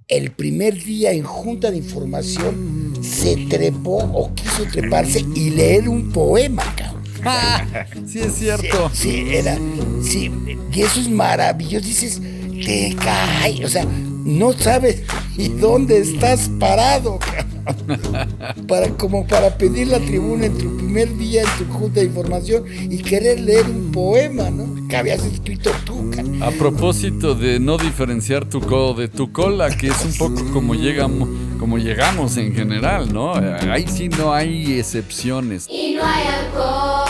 el primer día en junta de información se trepó o quiso treparse y leer un poema, cabrón. Sí, es cierto. Sí, y eso es maravilloso. Dices, te cae, o sea, no sabes ni dónde estás parado, cabrón. Como para pedir la tribuna en tu primer día en tu junta de información y querer leer un poema, ¿no? Que habías escrito tú, cabrón. A propósito de no diferenciar tu codo de tu cola, que es un poco como llegamos en general, ¿no? Ahí sí no hay excepciones. Y no hay alcohol.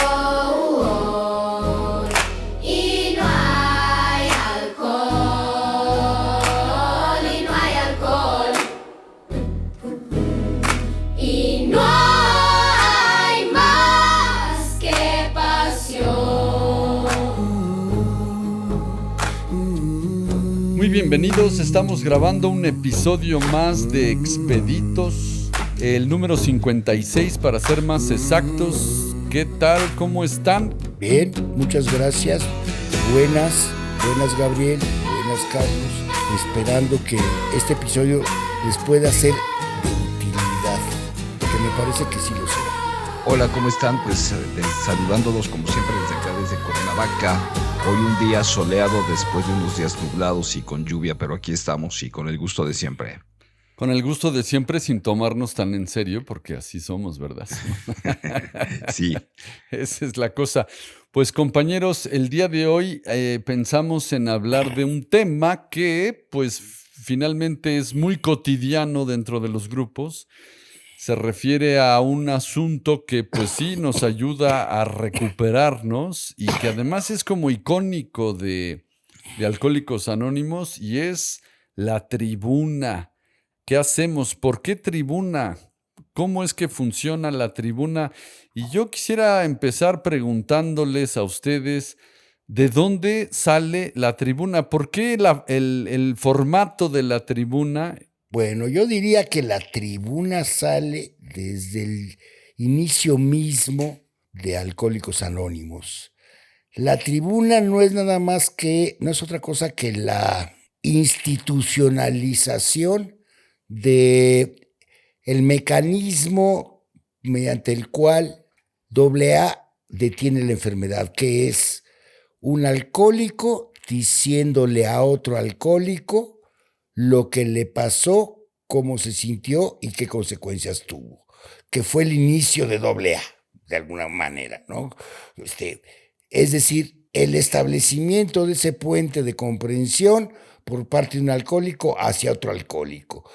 Y no hay alcohol. Y no hay alcohol. Y no hay más que pasión. Muy bienvenidos, estamos grabando un episodio más de Expeditos, el número 56 para ser más exactos. ¿Qué tal? ¿Cómo están? Bien, muchas gracias. Buenas Gabriel, buenas Carlos. Esperando que este episodio les pueda ser de utilidad, porque me parece que sí lo será. Hola, ¿cómo están? Pues saludándolos como siempre desde acá, desde Cuernavaca. Hoy un día soleado después de unos días nublados y con lluvia, pero aquí estamos y con el gusto de siempre. Con el gusto de siempre, sin tomarnos tan en serio, porque así somos, ¿verdad? Sí. Esa es la cosa. Pues compañeros, el día de hoy pensamos en hablar de un tema que pues finalmente es muy cotidiano dentro de los grupos. Se refiere a un asunto que pues sí nos ayuda a recuperarnos y que además es como icónico de Alcohólicos Anónimos y es la tribuna. ¿Qué hacemos? ¿Por qué tribuna? ¿Cómo es que funciona la tribuna? Y yo quisiera empezar preguntándoles a ustedes, ¿de dónde sale la tribuna? ¿Por qué el formato de la tribuna? Bueno, yo diría que la tribuna sale desde el inicio mismo de Alcohólicos Anónimos. La tribuna no es otra cosa que la institucionalización de el mecanismo mediante el cual AA detiene la enfermedad, que es un alcohólico diciéndole a otro alcohólico lo que le pasó, cómo se sintió y qué consecuencias tuvo, que fue el inicio de AA, de alguna manera, ¿no? Es decir, el establecimiento de ese puente de comprensión por parte de un alcohólico hacia otro alcohólico.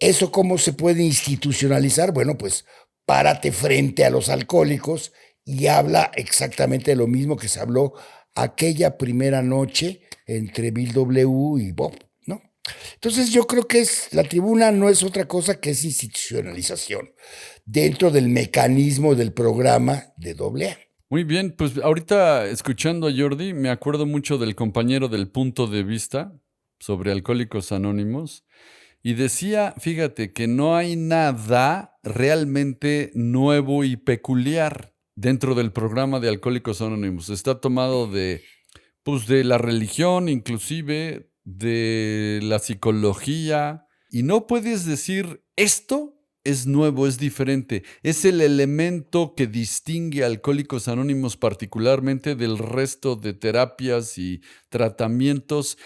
¿Eso cómo se puede institucionalizar? Bueno, pues párate frente a los alcohólicos y habla exactamente de lo mismo que se habló aquella primera noche entre Bill W. y Bob, ¿no? Entonces yo creo que la tribuna no es otra cosa que es institucionalización dentro del mecanismo del programa de AA. Muy bien, pues ahorita escuchando a Jordi me acuerdo mucho del compañero del Punto de Vista sobre Alcohólicos Anónimos y decía, fíjate, que no hay nada realmente nuevo y peculiar dentro del programa de Alcohólicos Anónimos. Está tomado de la religión, inclusive de la psicología, y no puedes decir esto es nuevo, es diferente. Es el elemento que distingue a Alcohólicos Anónimos particularmente del resto de terapias y tratamientos,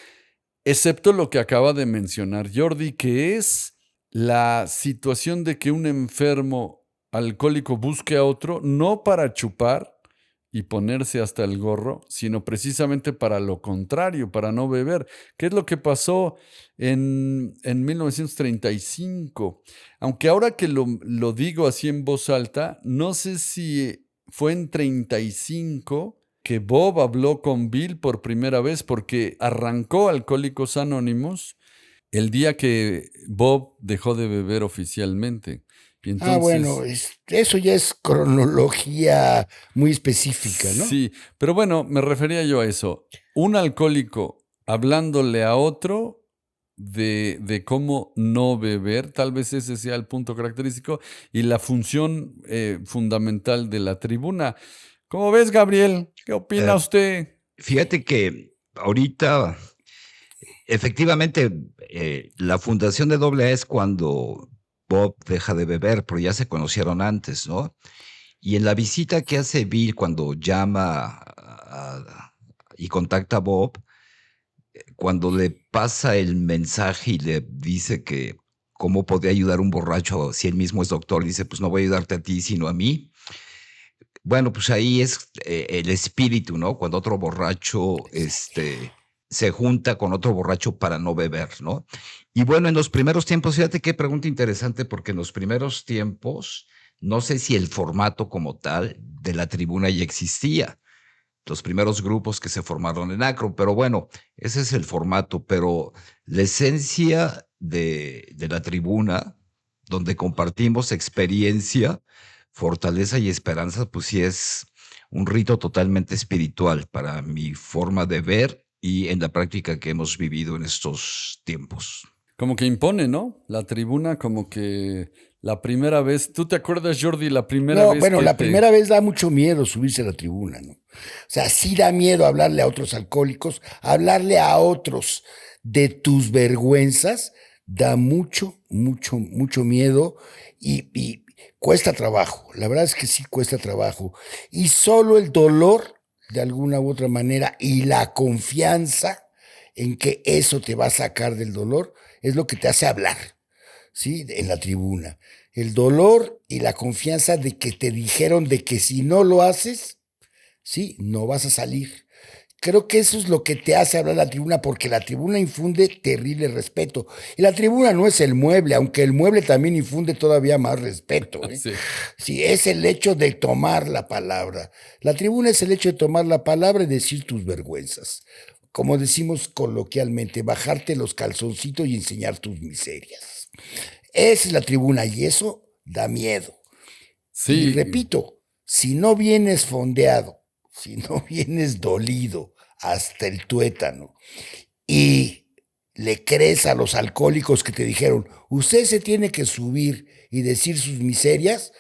excepto lo que acaba de mencionar Jordi, que es la situación de que un enfermo alcohólico busque a otro, no para chupar y ponerse hasta el gorro, sino precisamente para lo contrario, para no beber. ¿Qué es lo que pasó en 1935? Aunque ahora que lo digo así en voz alta, no sé si fue en 35 que Bob habló con Bill por primera vez, porque arrancó Alcohólicos Anónimos el día que Bob dejó de beber oficialmente. Y entonces, bueno, eso ya es cronología muy específica, ¿no? Sí, pero bueno, me refería yo a eso. Un alcohólico hablándole a otro de cómo no beber, tal vez ese sea el punto característico y la función fundamental de la tribuna. ¿Cómo ves, Gabriel? ¿Qué opina usted? Fíjate que ahorita efectivamente, la fundación de AA es cuando Bob deja de beber, pero ya se conocieron antes, ¿no? Y en la visita que hace Bill cuando llama y contacta a Bob, cuando le pasa el mensaje y le dice que cómo podría ayudar a un borracho si él mismo es doctor, dice, pues no voy a ayudarte a ti, sino a mí. Bueno, pues ahí es el espíritu, ¿no? Cuando otro borracho se junta con otro borracho para no beber, ¿no? Y bueno, en los primeros tiempos, fíjate qué pregunta interesante, porque en los primeros tiempos, no sé si el formato como tal de la tribuna ya existía, los primeros grupos que se formaron en Akron, pero bueno, ese es el formato, pero la esencia de la tribuna, donde compartimos experiencia, fortaleza y esperanza, pues sí es un rito totalmente espiritual para mi forma de ver y en la práctica que hemos vivido en estos tiempos. Como que impone, ¿no? La tribuna, como que la primera vez. ¿Tú te acuerdas, Jordi, la primera No, vez bueno, que la primera vez da mucho miedo subirse a la tribuna, ¿no? O sea, sí da miedo hablarle a otros alcohólicos, hablarle a otros de tus vergüenzas, da mucho, mucho, mucho miedo y cuesta trabajo. La verdad es que sí cuesta trabajo. Y solo el dolor, de alguna u otra manera, y la confianza en que eso te va a sacar del dolor, es lo que te hace hablar, ¿sí? En la tribuna. El dolor y la confianza de que te dijeron de que si no lo haces, sí, no vas a salir. Creo que eso es lo que te hace hablar la tribuna, porque la tribuna infunde terrible respeto. Y la tribuna no es el mueble, aunque el mueble también infunde todavía más respeto, ¿eh? Sí. Sí, es el hecho de tomar la palabra. La tribuna es el hecho de tomar la palabra y decir tus vergüenzas. Como decimos coloquialmente, bajarte los calzoncitos y enseñar tus miserias. Esa es la tribuna y eso da miedo. Sí. Y repito, si no vienes fondeado, si no vienes dolido hasta el tuétano y le crees a los alcohólicos que te dijeron, usted se tiene que subir y decir sus miserias,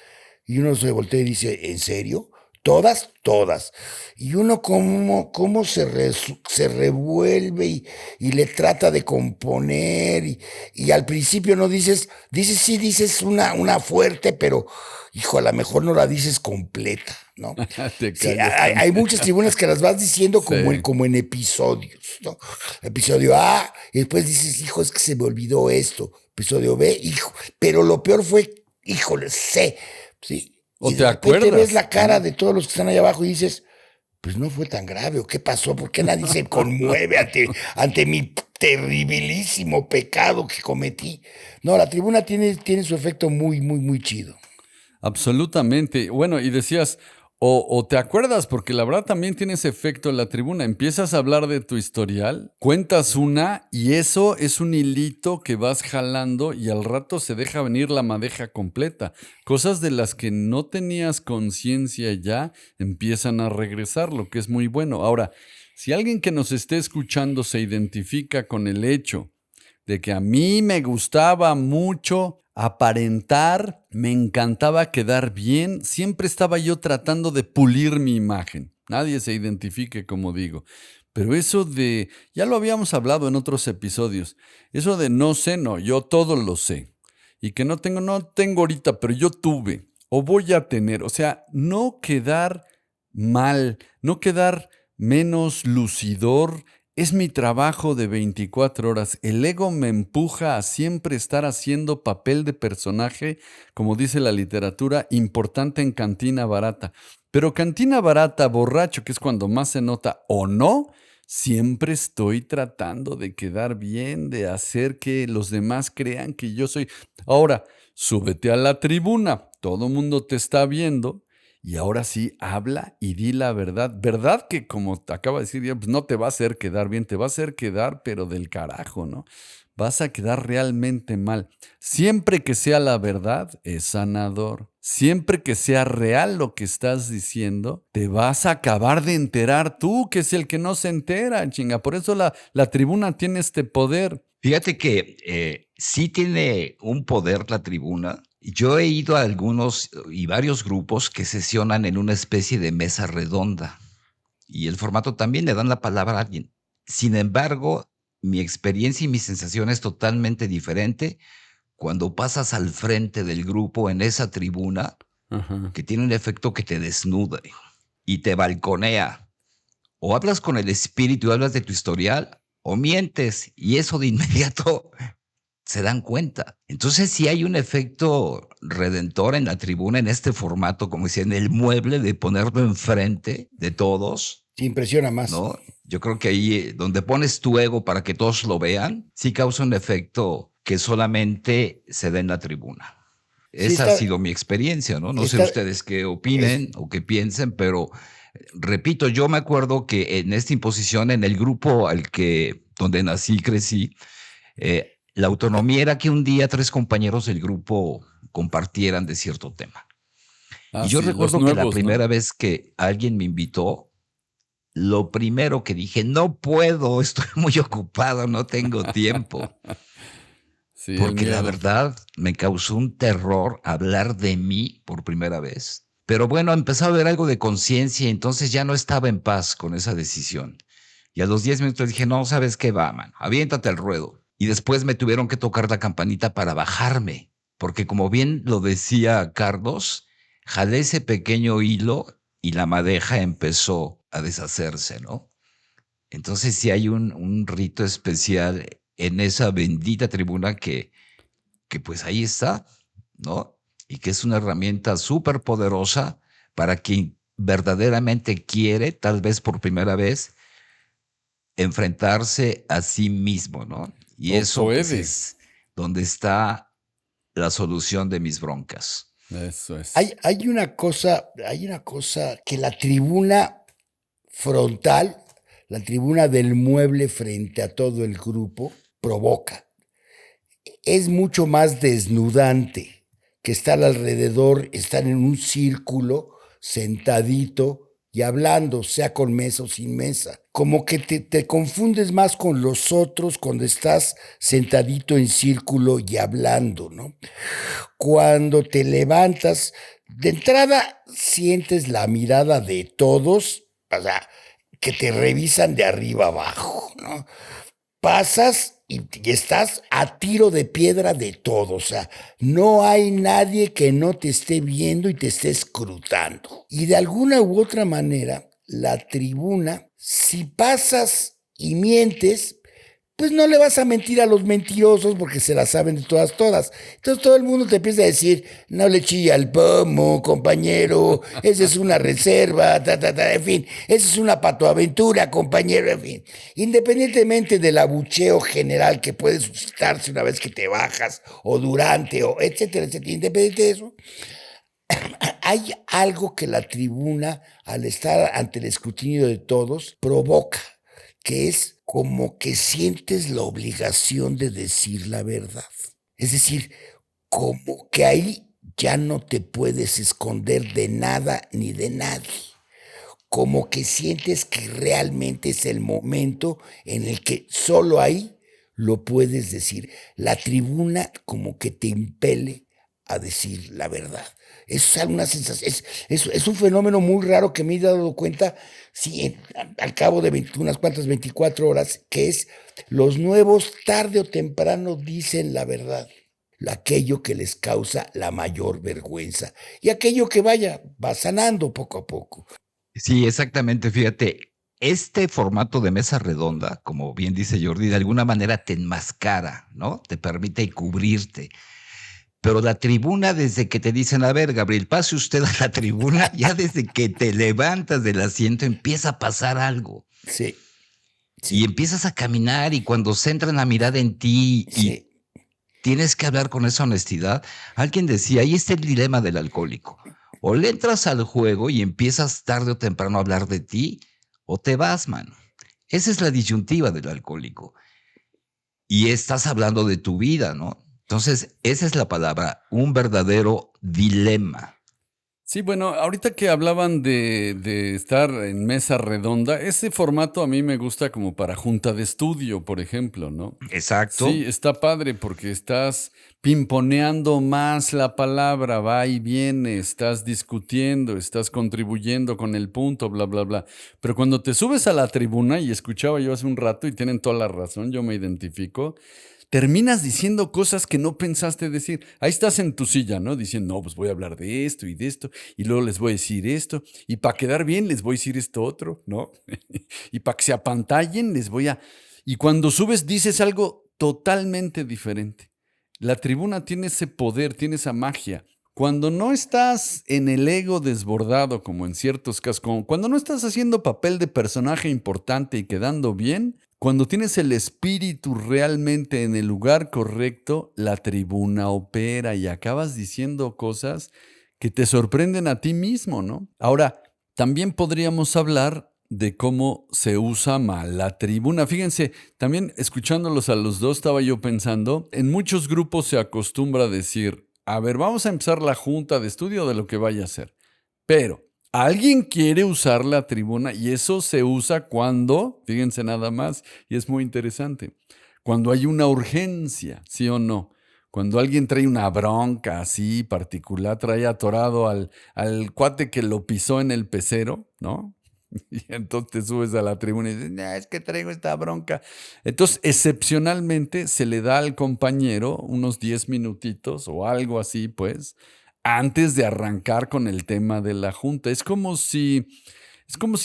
y uno se voltea y dice, ¿en serio? ¿Todas? Todas. Y uno cómo se revuelve y le trata de componer y al principio no dices una fuerte, pero hijo, a lo mejor no la dices completa, ¿no? Te Sí, callas hay muchas tribunas que las vas diciendo como, Sí. como en episodios, ¿no? Episodio A, y después dices, hijo, es que se me olvidó esto. Episodio B, hijo, pero lo peor fue, híjole, C, ¿sí? O Y te de repente acuerdas, ves la cara ¿no? de todos los que están allá abajo y dices, pues no fue tan grave, ¿o qué pasó? ¿Por qué nadie se conmueve ante mi terribilísimo pecado que cometí? No, la tribuna tiene su efecto muy, muy, muy chido. Absolutamente. Bueno, y decías, o te acuerdas, porque la verdad también tiene ese efecto en la tribuna. Empiezas a hablar de tu historial, cuentas una y eso es un hilito que vas jalando y al rato se deja venir la madeja completa. Cosas de las que no tenías conciencia ya empiezan a regresar, lo que es muy bueno. Ahora, si alguien que nos esté escuchando se identifica con el hecho de que a mí me gustaba mucho aparentar, me encantaba quedar bien, siempre estaba yo tratando de pulir mi imagen. Nadie se identifique como digo. Pero eso de, ya lo habíamos hablado en otros episodios, eso de no sé, no, yo todo lo sé. Y que no tengo ahorita, pero yo tuve o voy a tener. O sea, no quedar mal, no quedar menos lucidor. Es mi trabajo de 24 horas. El ego me empuja a siempre estar haciendo papel de personaje, como dice la literatura, importante en cantina barata. Pero cantina barata, borracho, que es cuando más se nota, o no, siempre estoy tratando de quedar bien, de hacer que los demás crean que yo soy. Ahora, súbete a la tribuna, todo mundo te está viendo. Y ahora sí, habla y di la verdad. Verdad que, como te acaba de decir, pues no te va a hacer quedar bien, te va a hacer quedar, pero del carajo, ¿no? Vas a quedar realmente mal. Siempre que sea la verdad, es sanador. Siempre que sea real lo que estás diciendo, te vas a acabar de enterar tú, que es el que no se entera, chinga. Por eso la tribuna tiene este poder. Fíjate que sí tiene un poder la tribuna. Yo he ido a algunos y varios grupos que sesionan en una especie de mesa redonda y el formato también le dan la palabra a alguien. Sin embargo, mi experiencia y mi sensación es totalmente diferente cuando pasas al frente del grupo en esa tribuna Ajá. que tiene un efecto que te desnuda y te balconea. O hablas con el espíritu y hablas de tu historial, o mientes, y eso de inmediato se dan cuenta. Entonces sí hay un efecto redentor en la tribuna, en este formato, como decía, en el mueble de ponerlo enfrente de todos, Te impresiona más. ¿no? Yo creo que ahí donde pones tu ego para que todos lo vean, sí causa un efecto que solamente se da en la tribuna. Sí, Esa ha sido mi experiencia, ¿no? No sé está- ustedes qué opinen o qué piensen, pero repito, yo me acuerdo que en esta imposición, en el grupo donde nací y crecí, la autonomía era que un día 3 compañeros del grupo compartieran de cierto tema. Ah, Y yo sí, los recuerdo que la nuevos, ¿no? primera vez que alguien me invitó, lo primero que dije, no puedo, estoy muy ocupado, no tengo tiempo. Sí, el Porque la miedo. verdad me causó un terror hablar de mí por primera vez. Pero bueno, empezó a haber algo de conciencia y entonces ya no estaba en paz con esa decisión. Y a los 10 minutos dije, no, ¿sabes qué va, man? Aviéntate al ruedo. Y después me tuvieron que tocar la campanita para bajarme, porque como bien lo decía Carlos, jalé ese pequeño hilo y la madeja empezó a deshacerse, ¿no? Entonces sí hay un rito especial en esa bendita tribuna que pues ahí está, ¿no? Y que es una herramienta súper poderosa para quien verdaderamente quiere, tal vez por primera vez, enfrentarse a sí mismo, ¿no? Y O eso pues puede. es donde está la solución de mis broncas. Eso es. Hay una cosa que la tribuna frontal, la tribuna del mueble frente a todo el grupo, provoca. Es mucho más desnudante que estar alrededor, estar en un círculo, sentadito y hablando, sea con mesa o sin mesa. Como que te confundes más con los otros cuando estás sentadito en círculo y hablando, ¿no? Cuando te levantas, de entrada sientes la mirada de todos, o sea, que te revisan de arriba abajo, ¿no? Pasas y estás a tiro de piedra de todo, o sea, no hay nadie que no te esté viendo y te esté escrutando. Y de alguna u otra manera, la tribuna, si pasas y mientes, pues no le vas a mentir a los mentirosos porque se la saben de todas. Entonces todo el mundo te empieza a decir, no le chilla al pomo, compañero, esa es una reserva, en fin, esa es una patoaventura, compañero, en fin. Independientemente del abucheo general que puede suscitarse una vez que te bajas, o durante, o etcétera, etcétera, independiente de eso, hay algo que la tribuna, al estar ante el escrutinio de todos, provoca, que es como que sientes la obligación de decir la verdad. Es decir, como que ahí ya no te puedes esconder de nada ni de nadie. Como que sientes que realmente es el momento en el que solo ahí lo puedes decir. La tribuna como que te impele a decir la verdad. Es una sensación, es un fenómeno muy raro que me he dado cuenta, sí, al cabo de unas cuantas 24 horas, que es los nuevos tarde o temprano dicen la verdad, aquello que les causa la mayor vergüenza y aquello que va sanando poco a poco. Sí, exactamente. Fíjate, este formato de mesa redonda, como bien dice Jordi, de alguna manera te enmascara, ¿no? Te permite cubrirte. Pero la tribuna, desde que te dicen, a ver, Gabriel, pase usted a la tribuna, ya desde que te levantas del asiento empieza a pasar algo. Sí, Y empiezas a caminar y cuando centran la mirada en ti y sí. tienes que hablar con esa honestidad. Alguien decía, ahí está el dilema del alcohólico. O le entras al juego y empiezas tarde o temprano a hablar de ti, o te vas, man. Esa es la disyuntiva del alcohólico. Y estás hablando de tu vida, ¿no? Entonces, esa es la palabra, un verdadero dilema. Sí, bueno, ahorita que hablaban de estar en mesa redonda, ese formato a mí me gusta como para junta de estudio, por ejemplo, ¿no? Sí, Exacto. está padre porque estás pimponeando más la palabra, va y viene, estás discutiendo, estás contribuyendo con el punto, bla, bla, bla. Pero cuando te subes a la tribuna, y escuchaba yo hace un rato, y tienen toda la razón, yo me identifico, terminas diciendo cosas que no pensaste decir. Ahí estás en tu silla, ¿no? Diciendo, no, pues voy a hablar de esto y de esto, y luego les voy a decir esto, y para quedar bien les voy a decir esto otro, ¿no? Y para que se apantallen les voy a... Y cuando subes dices algo totalmente diferente. La tribuna tiene ese poder, tiene esa magia. Cuando no estás en el ego desbordado, como en ciertos casos, cuando no estás haciendo papel de personaje importante y quedando bien, cuando tienes el espíritu realmente en el lugar correcto, la tribuna opera y acabas diciendo cosas que te sorprenden a ti mismo, ¿no? Ahora, también podríamos hablar de cómo se usa mal la tribuna. Fíjense, también escuchándolos a los dos, estaba yo pensando, en muchos grupos se acostumbra a decir, a ver, vamos a empezar la junta de estudio de lo que vaya a ser. Pero alguien quiere usar la tribuna y eso se usa cuando, fíjense nada más, y es muy interesante, cuando hay una urgencia, ¿sí o no? Cuando alguien trae una bronca así particular, trae atorado al cuate que lo pisó en el pecero, ¿no? Y entonces te subes a la tribuna y dices, "Nah, es que traigo esta bronca". Entonces, excepcionalmente se le da al compañero unos 10 minutitos o algo así, pues, antes de arrancar con el tema de la junta. Es como si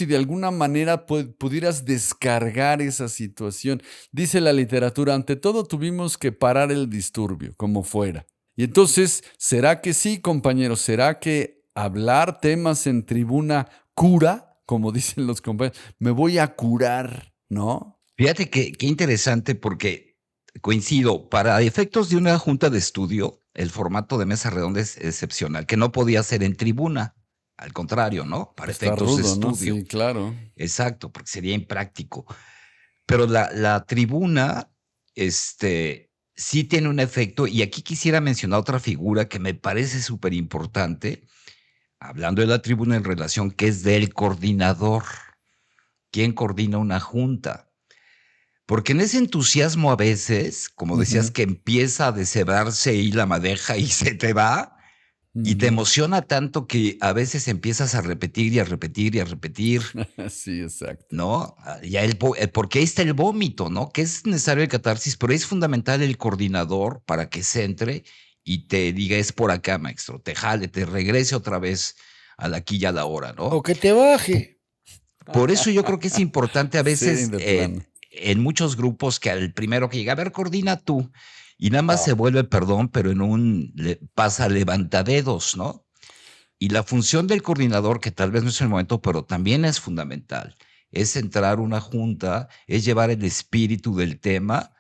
de alguna manera pudieras descargar esa situación. Dice la literatura, ante todo tuvimos que parar el disturbio, como fuera. Y entonces, ¿será que sí, compañeros? ¿Será que hablar temas en tribuna cura? Como dicen los compañeros, me voy a curar, ¿no? Fíjate que qué interesante porque coincido, para efectos de una junta de estudio, el formato de mesa redonda es excepcional, que no podía ser en tribuna, al contrario, ¿no? Para Pues está efectos de rudo, ¿no? estudio. Sí, claro. Exacto, porque sería impráctico. Pero la tribuna, sí tiene un efecto, y aquí quisiera mencionar otra figura que me parece súper importante, hablando de la tribuna en relación, que es del coordinador. ¿Quién coordina una junta? Porque en ese entusiasmo a veces, como decías, Ujú, que empieza a deshebrarse ahí la madeja y se te va, y te ujú. emociona tanto que a veces empiezas a repetir y a repetir y a repetir, Sí, exacto. ¿no? Ya porque ahí está el vómito, ¿no? Que es necesario el catarsis, pero es fundamental el coordinador para que se entre y te diga, es por acá, maestro, te jale, te regrese otra vez a la aquí y a la hora, O ¿no? que te baje. Por eso yo creo que es importante a Sí, veces de plano. en muchos grupos que al primero que llega, a ver, coordina tú, y nada más No. se vuelve, perdón, pero pasa levantadedos, ¿no? Y la función del coordinador, que tal vez no es el momento, pero también es fundamental, es entrar una junta, es llevar el espíritu del tema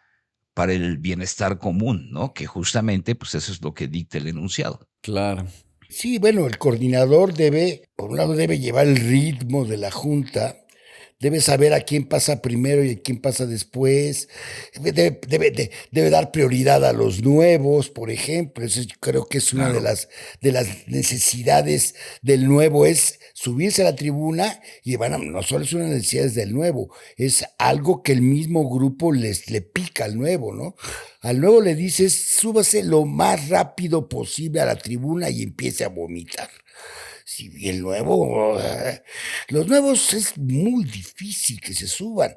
para el bienestar común, ¿no? Que justamente, pues eso es lo que dicta el enunciado. Claro. Sí, bueno, el coordinador debe, por un lado, debe llevar el ritmo de la junta, debe saber a quién pasa primero y a quién pasa después, debe dar prioridad a los nuevos, por ejemplo. Eso yo creo que es una Claro. de las necesidades del nuevo, es subirse a la tribuna y no solo es una necesidad del nuevo, es algo que el mismo grupo le pica al nuevo, ¿no? Al nuevo le dices, súbase lo más rápido posible a la tribuna y empiece a vomitar. Si bien nuevo, los nuevos es muy difícil que se suban.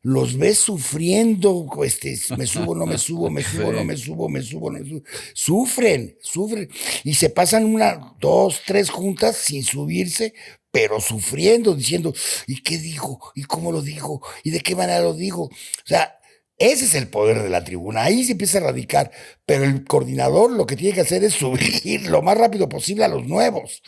Los ves sufriendo, me subo, no me subo, me subo, no Sí. me subo, me subo, no me subo. Sufren. Y se pasan una, dos, tres juntas sin subirse, pero sufriendo, diciendo, ¿y qué digo? ¿Y cómo lo digo? ¿Y de qué manera lo digo? O sea, ese es el poder de la tribuna. Ahí se empieza a radicar. Pero el coordinador lo que tiene que hacer es subir lo más rápido posible a los nuevos.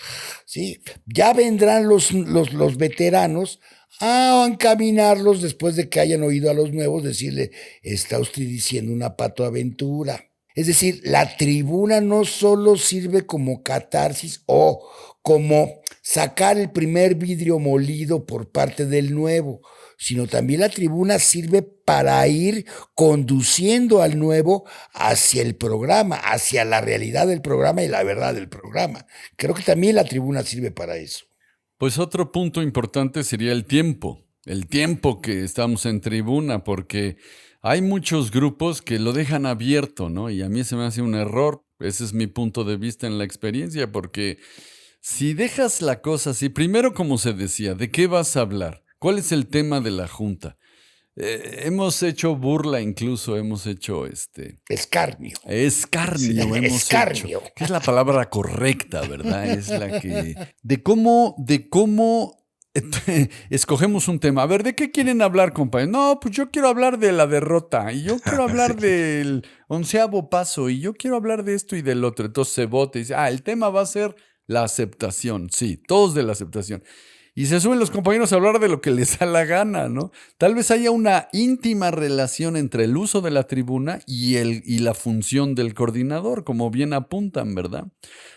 ¿Sí? Ya vendrán los veteranos a encaminarlos después de que hayan oído a los nuevos decirle, está usted diciendo una patoaventura. Es decir, la tribuna no solo sirve como catarsis o como sacar el primer vidrio molido por parte del nuevo. sino también la tribuna sirve para ir conduciendo al nuevo hacia el programa, hacia la realidad del programa y la verdad del programa. Creo que también la tribuna sirve para eso. Pues otro punto importante sería el tiempo que estamos en tribuna, porque hay muchos grupos que lo dejan abierto, ¿no? Y a mí se me hace un error, ese es mi punto de vista en la experiencia, porque si dejas la cosa así, primero como se decía, ¿de qué vas a hablar? ¿Cuál es el tema de la junta? Hemos hecho burla incluso, hemos hecho Escarnio. escarnio, Sí, hemos escarnio. hecho. Que es la palabra correcta, ¿verdad? Es la que... De cómo escogemos un tema. A ver, ¿de qué quieren hablar, compañeros? No, pues yo quiero hablar de la derrota, y yo quiero hablar Sí. del 11º paso, y yo quiero hablar de esto y del otro. Entonces se vota y dice, el tema va a ser la aceptación. Sí, todos de la aceptación. Y se suben los compañeros a hablar de lo que les da la gana, ¿no? Tal vez haya una íntima relación entre el uso de la tribuna y la función del coordinador, como bien apuntan, ¿verdad?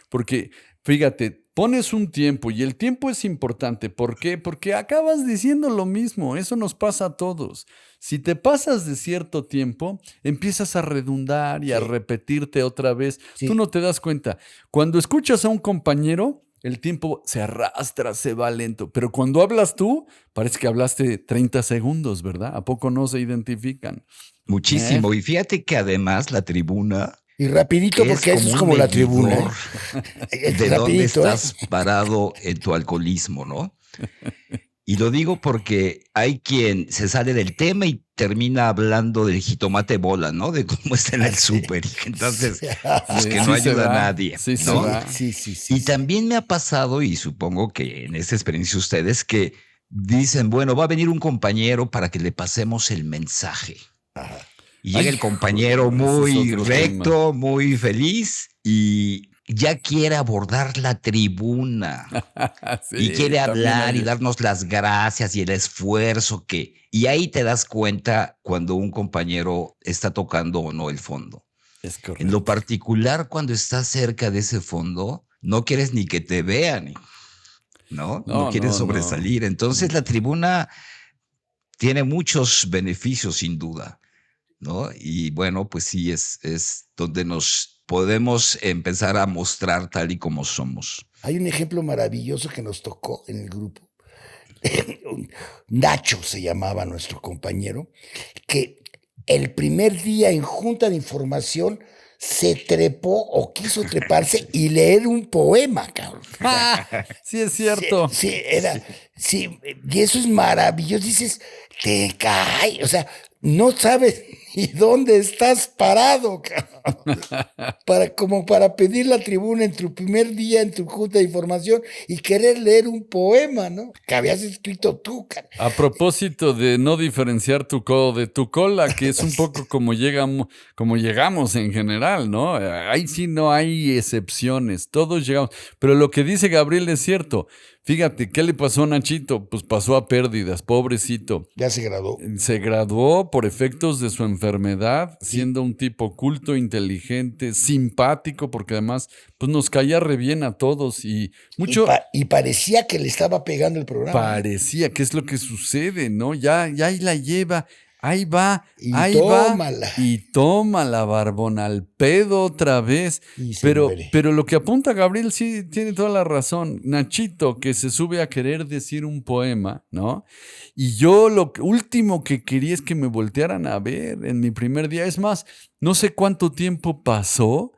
Porque, fíjate, pones un tiempo y el tiempo es importante. ¿Por qué? Porque acabas diciendo lo mismo. Eso nos pasa a todos. Si te pasas de cierto tiempo, empiezas a redundar y a Sí. repetirte otra vez. Sí. Tú no te das cuenta. Cuando escuchas a un compañero, el tiempo se arrastra, se va lento. Pero cuando hablas tú, parece que hablaste 30 segundos, ¿verdad? ¿A poco no se identifican? Muchísimo. Y fíjate que además la tribuna Y rapidito, porque eso es un como la tribuna. medidor Es de dónde rapidito, ¿eh? estás parado en tu alcoholismo, ¿no? Y lo digo porque hay quien se sale del tema y termina hablando del jitomate bola, ¿no? De cómo está en el súper. Y entonces, pues que no Sí se ayuda va, a nadie, sí se ¿no? va. Sí. Y también me ha pasado, y supongo que en esta experiencia ustedes, que dicen, bueno, va a venir un compañero para que le pasemos el mensaje. Y llega el compañero Híjole, ese muy es otro recto, muy feliz, y ya quiere abordar la tribuna. Sí, Y quiere también hablar y hay- darnos las gracias y el esfuerzo que... Y ahí te das cuenta cuando un compañero está tocando o no el fondo. Es En lo correcto. particular, cuando estás cerca de ese fondo, no quieres ni que te vean, ¿no? No No, quieres no. sobresalir. Entonces la tribuna tiene muchos beneficios, sin duda, ¿no? Y bueno, pues sí, es donde nos podemos empezar a mostrar tal y como somos. Hay un ejemplo maravilloso que nos tocó en el grupo. Nacho se llamaba nuestro compañero, que el primer día en junta de información se trepó o quiso treparse y leer un poema, cabrón. Sí, es cierto. Sí, y eso es maravilloso. Dices, te cae, o sea, no sabes ni dónde estás parado, cabrón. Como para pedir la tribuna en tu primer día en tu junta de información y querer leer un poema, ¿no? Que habías escrito tú, cabrón. A propósito de no diferenciar tu codo de tu cola, que es un poco como llegamos en general, ¿no? Ahí sí no hay excepciones, todos llegamos. Pero lo que dice Gabriel es cierto. Fíjate, ¿qué le pasó a Nachito? Pues pasó a pérdidas, pobrecito. Ya se graduó. Se graduó por efectos de su enfermedad, siendo un tipo culto, inteligente, simpático, porque además pues nos caía re bien a todos y mucho Y parecía que le estaba pegando el programa. parecía que es lo que sucede, ¿no? Ya ahí la lleva, ahí va, Y ahí tómala. va y toma la barbona al pedo otra vez. Y se Pero, muere. pero lo que apunta Gabriel sí tiene toda la razón. Nachito que se sube a querer decir un poema, ¿no? Y yo lo último que quería es que me voltearan a ver en mi primer día. Es más, no sé cuánto tiempo pasó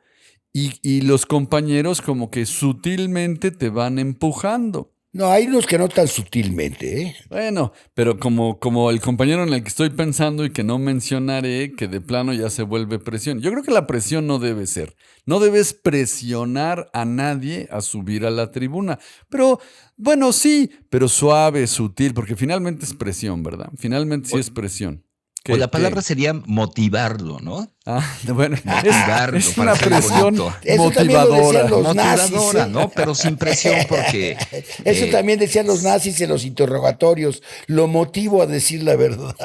y los compañeros como que sutilmente te van empujando. No, hay unos que no tan sutilmente, ¿eh? Bueno, pero como el compañero en el que estoy pensando y que no mencionaré, que de plano ya se vuelve presión. Yo creo que la presión no debe ser. No debes presionar a nadie a subir a la tribuna. Pero, bueno, sí, pero suave, sutil, porque finalmente es presión, ¿verdad? Finalmente sí es presión. O la palabra sería motivarlo, ¿no? Bueno, Motivarlo es para una ser presión bonito. Eso también lo decían motivadora. los nazis, Motivadora, ¿eh? ¿no? Pero sin presión porque... Eso también decían los nazis en los interrogatorios. Lo motivo a decir la verdad.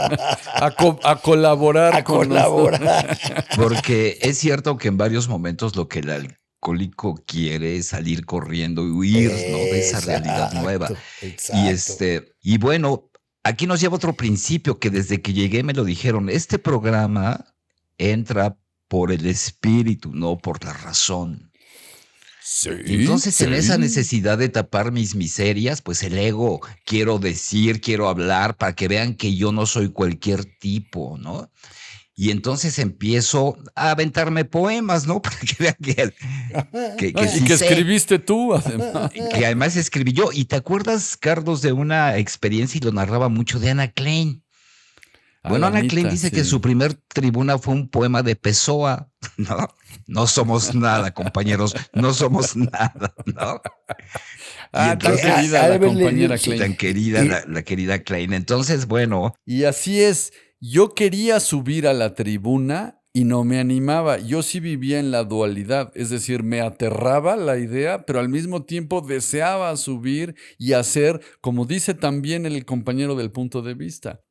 A colaborar. A con colaborar. Porque es cierto que en varios momentos lo que el alcohólico quiere es salir corriendo y huir, ¿no? De esa realidad nueva. Exacto. Y bueno, aquí nos lleva otro principio que desde que llegué me lo dijeron. Este programa entra por el espíritu, no por la razón. Sí. Y entonces en sí. esa necesidad de tapar mis miserias, pues el ego, quiero decir, quiero hablar para que vean que yo no soy cualquier tipo, ¿no? Y entonces empiezo a aventarme poemas, ¿no? Para que vean que No, y sí que sé, escribiste tú, además. que además escribí yo. ¿Y te acuerdas, Carlos, de una experiencia, y lo narraba mucho, de Ana Klein? Bueno, Ana Klein Alanita, dice que sí. su primer tribuna fue un poema de Pessoa. No, no somos nada, compañeros, no somos nada, ¿no? Y Tan entonces, querida ha de la haberle- compañera sí, Klein. tan querida, Y- la querida Klein. Entonces, bueno, Y así es, yo quería subir a la tribuna y no me animaba. Yo sí vivía en la dualidad, es decir, me aterraba la idea, pero al mismo tiempo deseaba subir y hacer, como dice también el compañero del punto de vista,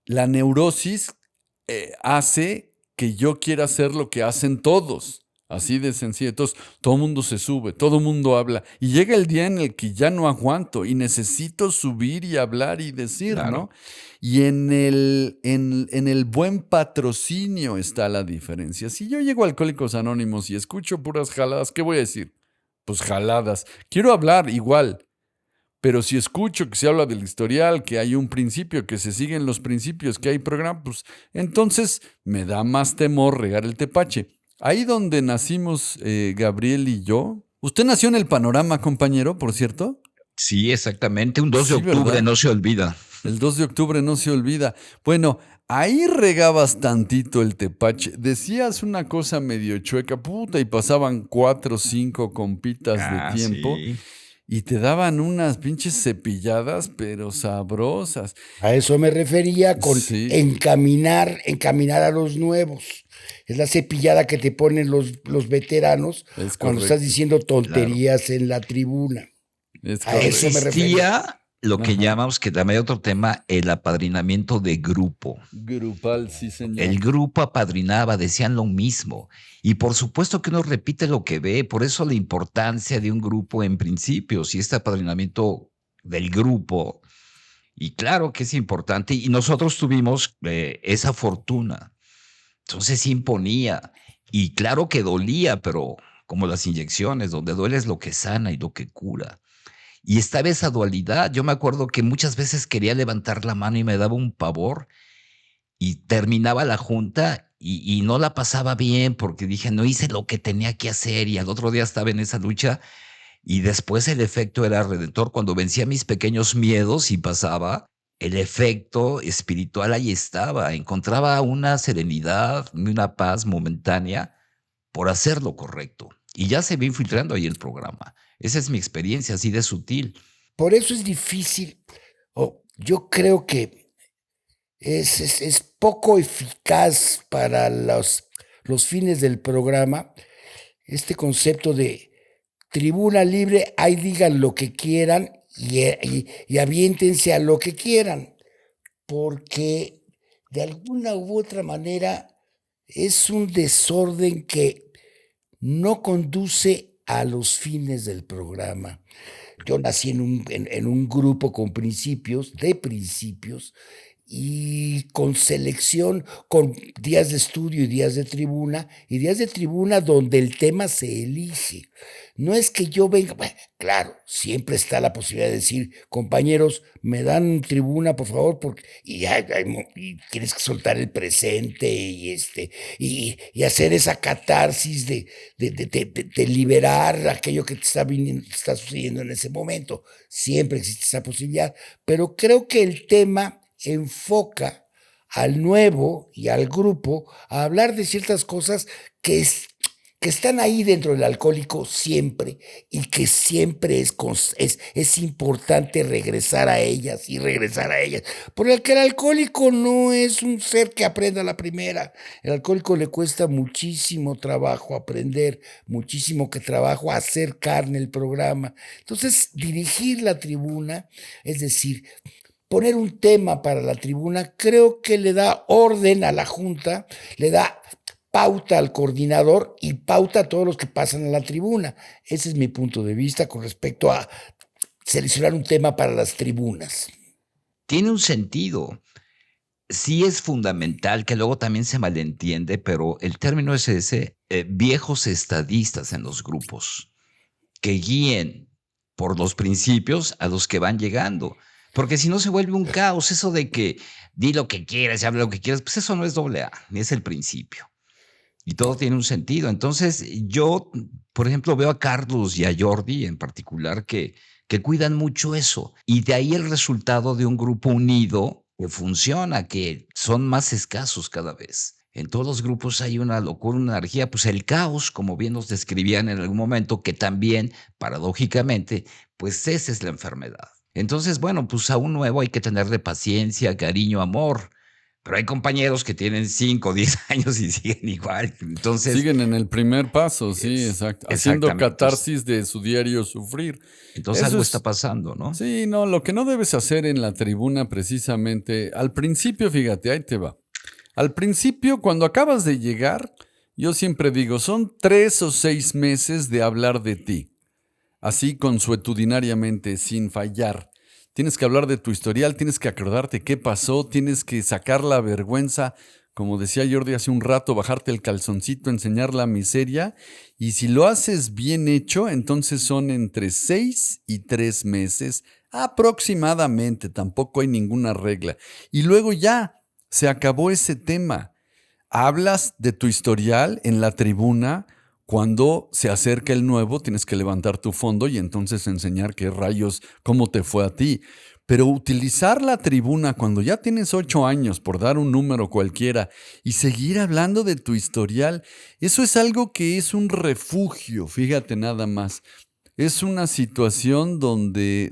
la neurosis hace que yo quiera hacer lo que hacen todos. Así de sencillo. Entonces, todo el mundo se sube, todo el mundo habla. Y llega el día en el que ya no aguanto y necesito subir y hablar y decir, claro. ¿no? Y en el buen patrocinio está la diferencia. Si yo llego a Alcohólicos Anónimos y escucho puras jaladas, ¿qué voy a decir? Pues jaladas. Quiero hablar igual. Pero si escucho que se habla del historial, que hay un principio, que se siguen los principios, que hay programa, pues entonces me da más temor regar el tepache. Ahí donde nacimos Gabriel y yo. Usted nació en el Panorama, compañero, por cierto. Sí, exactamente. Un 2 de Sí, octubre ¿verdad? no se olvida. El 2 de octubre no se olvida. Bueno, ahí regabas tantito el tepache. Decías una cosa medio chueca, puta, y pasaban 4 o 5 compitas de tiempo. Sí. Y te daban unas pinches cepilladas, pero sabrosas. A eso me refería con Sí. encaminar a los nuevos. Es la cepillada que te ponen los veteranos Es cuando correcto. estás diciendo tonterías en la tribuna. Es A eso me refería. Existía lo que Ajá. llamamos, que también hay otro tema, el apadrinamiento de grupo. Grupal, sí, señor. El grupo apadrinaba, decían lo mismo. Y por supuesto que uno repite lo que ve, por eso la importancia de un grupo en principios y este apadrinamiento del grupo. Y claro que es importante, y nosotros tuvimos esa fortuna. Entonces sí imponía. Y claro que dolía, pero como las inyecciones, donde duele es lo que sana y lo que cura. Y estaba esa dualidad. Yo me acuerdo que muchas veces quería levantar la mano y me daba un pavor. Y terminaba la junta y no la pasaba bien porque dije, no hice lo que tenía que hacer, y al otro día estaba en esa lucha, y después el efecto era redentor. Cuando vencía mis pequeños miedos y pasaba, el efecto espiritual ahí estaba. Encontraba una serenidad, una paz momentánea por hacer lo correcto. Y ya se va infiltrando ahí el programa. Esa es mi experiencia, así de sutil. Por eso es difícil. Yo creo que es poco eficaz para los fines del programa este concepto de tribuna libre, ahí digan lo que quieran y aviéntense a lo que quieran, porque de alguna u otra manera es un desorden que no conduce a los fines del programa. Yo nací en un grupo con principios, y con selección, con días de estudio y días de tribuna donde el tema se elige. No es que yo venga, bueno, claro, siempre está la posibilidad de decir, compañeros, me dan tribuna, por favor, porque y tienes que soltar el presente y hacer esa catarsis de liberar aquello que te está sucediendo en ese momento. Siempre existe esa posibilidad, pero creo que el tema enfoca al nuevo y al grupo a hablar de ciertas cosas que están ahí dentro del alcohólico siempre, y que siempre es importante regresar a ellas y regresar a ellas. Porque el alcohólico no es un ser que aprenda a la primera. El alcohólico le cuesta muchísimo trabajo aprender, muchísimo trabajo hacer carne el programa. Entonces, dirigir la tribuna, es decir, poner un tema para la tribuna, creo que le da orden a la junta, le da pauta al coordinador y pauta a todos los que pasan a la tribuna. Ese es mi punto de vista con respecto a seleccionar un tema para las tribunas. tiene un sentido. Sí es fundamental, que luego también se malentiende, pero el término es ese, viejos estadistas en los grupos, que guíen por los principios a los que van llegando. Porque si no se vuelve un caos, eso de que di lo que quieras y habla lo que quieras, pues eso no es AA, ni es el principio. Y todo tiene un sentido. Entonces, yo, por ejemplo, veo a Carlos y a Jordi en particular que cuidan mucho eso. Y de ahí el resultado de un grupo unido que funciona, que son más escasos cada vez. En todos los grupos hay una locura, una energía, pues el caos, como bien nos describían en algún momento, que también, paradójicamente, pues esa es la enfermedad. Entonces, bueno, pues a un nuevo hay que tenerle paciencia, cariño, amor. Pero hay compañeros que tienen 5 o 10 años y siguen igual. Entonces, Siguen en el primer paso, sí, exacto. Haciendo exactamente. catarsis de su diario sufrir. Entonces Eso algo es- está pasando, ¿no? Sí, no, lo que no debes hacer en la tribuna precisamente, al principio, fíjate, ahí te va. Al principio, cuando acabas de llegar, yo siempre digo, son 3 o 6 meses de hablar de ti, así consuetudinariamente, sin fallar. Tienes que hablar de tu historial, tienes que acordarte qué pasó, tienes que sacar la vergüenza, como decía Jordi hace un rato, bajarte el calzoncito, enseñar la miseria. Y si lo haces bien hecho, entonces son entre 6 y 3 meses aproximadamente, tampoco hay ninguna regla. Y luego ya, se acabó ese tema. Hablas de tu historial en la tribuna. Cuando se acerca el nuevo, tienes que levantar tu fondo y entonces enseñar qué rayos, cómo te fue a ti. Pero utilizar la tribuna cuando ya tienes 8 años, por dar un número cualquiera, y seguir hablando de tu historial, eso es algo que es un refugio, fíjate nada más. Es una situación donde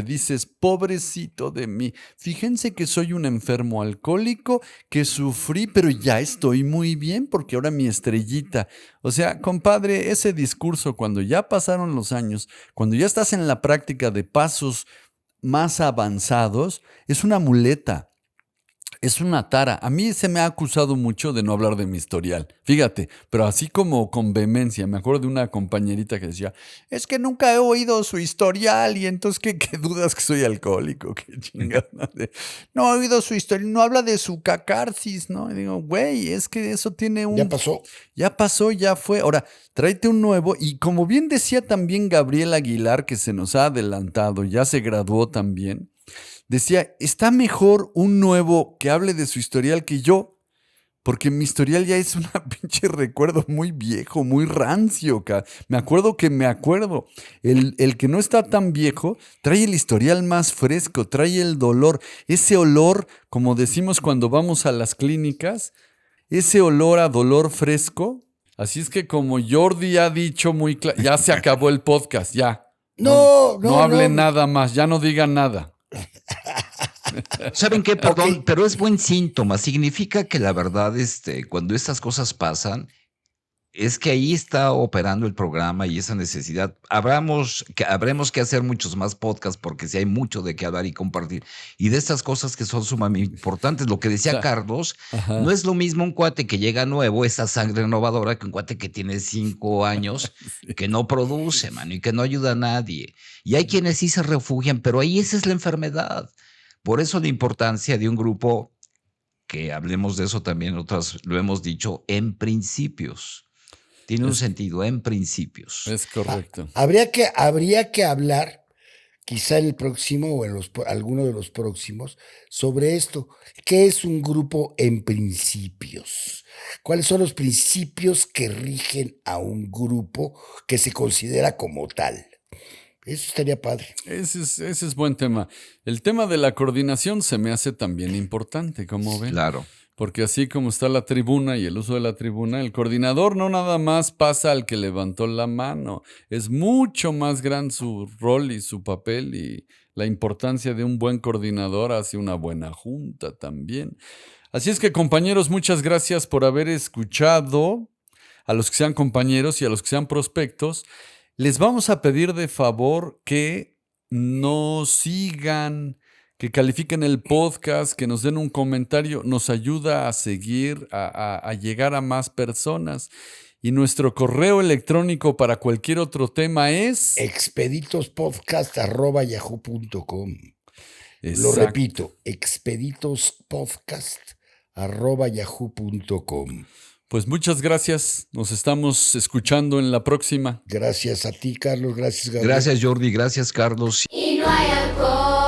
dices, pobrecito de mí, fíjense que soy un enfermo alcohólico, que sufrí, pero ya estoy muy bien porque ahora mi estrellita. O sea, compadre, ese discurso cuando ya pasaron los años, cuando ya estás en la práctica de pasos más avanzados, es una muleta. Es una tara. A mí se me ha acusado mucho de no hablar de mi historial. Fíjate, pero así como con vehemencia. Me acuerdo de una compañerita que decía, es que nunca he oído su historial y entonces, ¿qué dudas que soy alcohólico? Qué chingada. No he oído su historial, no habla de su cacarsis, ¿no? Y digo, güey, es que eso tiene un... Ya pasó. Ya pasó, ya fue. Ahora, tráete un nuevo. Y como bien decía también Gabriel Aguilar, que se nos ha adelantado, ya se graduó también. Decía, está mejor un nuevo que hable de su historial que yo, porque mi historial ya es una pinche recuerdo muy viejo, muy rancio. Me acuerdo que me acuerdo. El que no está tan viejo trae el historial más fresco, trae el dolor, ese olor, como decimos cuando vamos a las clínicas, ese olor a dolor fresco. Así es que como Jordi ha dicho muy claro, ya se acabó el podcast, ya. No hablen nada más, ya no digan nada. ¿Saben qué? Perdón, Ok. pero es buen síntoma. Significa que la verdad, cuando estas cosas pasan, es que ahí está operando el programa y esa necesidad. Habremos que hacer muchos más podcasts porque sí hay mucho de qué hablar y compartir. Y de estas cosas que son sumamente importantes. Lo que decía O sea, Carlos, ajá. no es lo mismo un cuate que llega nuevo, esa sangre renovadora, que un cuate que tiene 5 años, que no produce, mano, y que no ayuda a nadie. Y hay quienes sí se refugian, pero ahí esa es la enfermedad. Por eso la importancia de un grupo, que hablemos de eso también, otras lo hemos dicho, en principios. Tiene un Es, sentido, en principios. es correcto. Habría que hablar, quizá en el próximo o en alguno de los próximos, sobre esto. ¿Qué es un grupo en principios? ¿Cuáles son los principios que rigen a un grupo que se considera como tal? Eso estaría padre. Ese es buen tema. El tema de la coordinación se me hace también importante, como ven. Claro. Porque así como está la tribuna y el uso de la tribuna, el coordinador no nada más pasa al que levantó la mano. Es mucho más grande su rol y su papel y la importancia de un buen coordinador hacia una buena junta también. Así es que, compañeros, muchas gracias por haber escuchado. A los que sean compañeros y a los que sean prospectos, les vamos a pedir de favor que nos sigan, que califiquen el podcast, que nos den un comentario. Nos ayuda a seguir, a llegar a más personas. Y nuestro correo electrónico para cualquier otro tema es... Expeditospodcast@yahoo.com. Lo Exacto. repito, expeditospodcast@yahoo.com. Pues muchas gracias. Nos estamos escuchando en la próxima. Gracias a ti, Carlos. Gracias, Gabriel. Gracias, Jordi. Gracias, Carlos. Y no hay alcohol.